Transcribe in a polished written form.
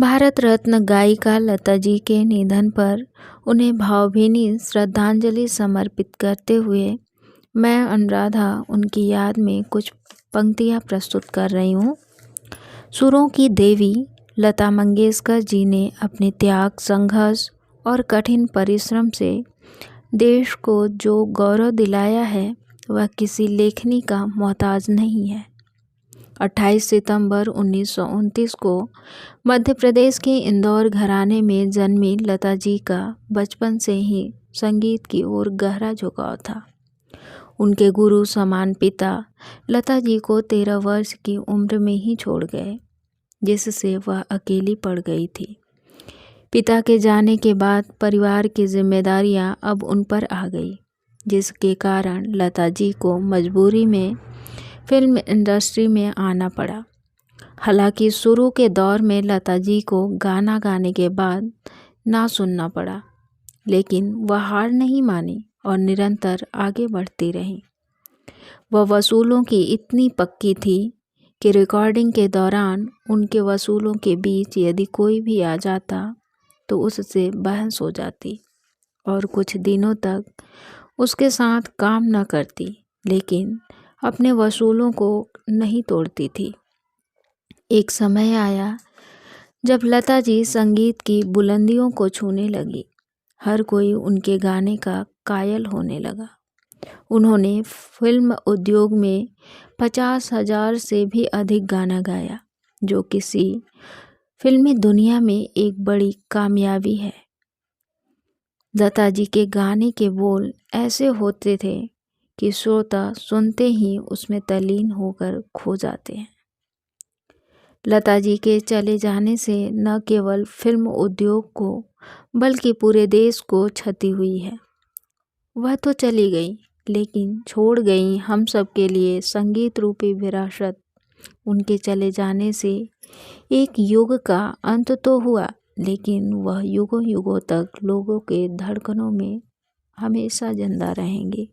भारत रत्न गायिका लता जी के निधन पर उन्हें भावभीनी श्रद्धांजलि समर्पित करते हुए मैं अनुराधा उनकी याद में कुछ पंक्तियाँ प्रस्तुत कर रही हूँ। सुरों की देवी लता मंगेशकर जी ने अपने त्याग, संघर्ष और कठिन परिश्रम से देश को जो गौरव दिलाया है वह किसी लेखनी का मोहताज नहीं है। 28 सितंबर 1929 को मध्य प्रदेश के इंदौर घराने में जन्मी लता जी का बचपन से ही संगीत की ओर गहरा झुकाव था। उनके गुरु समान पिता लता जी को 13 वर्ष की उम्र में ही छोड़ गए, जिससे वह अकेली पड़ गई थी। पिता के जाने के बाद परिवार की जिम्मेदारियां अब उन पर आ गई, जिसके कारण लता जी को मजबूरी में फिल्म इंडस्ट्री में आना पड़ा। हालांकि शुरू के दौर में लता जी को गाना गाने के बाद ना सुनना पड़ा, लेकिन वह हार नहीं मानी और निरंतर आगे बढ़ती रही। वह वसूलों की इतनी पक्की थी कि रिकॉर्डिंग के दौरान उनके वसूलों के बीच यदि कोई भी आ जाता तो उससे बहस हो जाती और कुछ दिनों तक उसके साथ काम न करती, लेकिन अपने वसूलों को नहीं तोड़ती थी। एक समय आया जब लता जी संगीत की बुलंदियों को छूने लगी। हर कोई उनके गाने का कायल होने लगा। उन्होंने फिल्म उद्योग में 50,000 से भी अधिक गाना गाया, जो किसी फिल्मी दुनिया में एक बड़ी कामयाबी है। लता जी के गाने के बोल ऐसे होते थे कि श्रोता सुनते ही उसमें तल्लीन होकर खो जाते हैं। लता जी के चले जाने से न केवल फिल्म उद्योग को बल्कि पूरे देश को क्षति हुई है। वह तो चली गई, लेकिन छोड़ गई हम सब के लिए संगीत रूपी विरासत। उनके चले जाने से एक युग का अंत तो हुआ, लेकिन वह युगों युगों तक लोगों के धड़कनों में हमेशा जिंदा रहेंगे।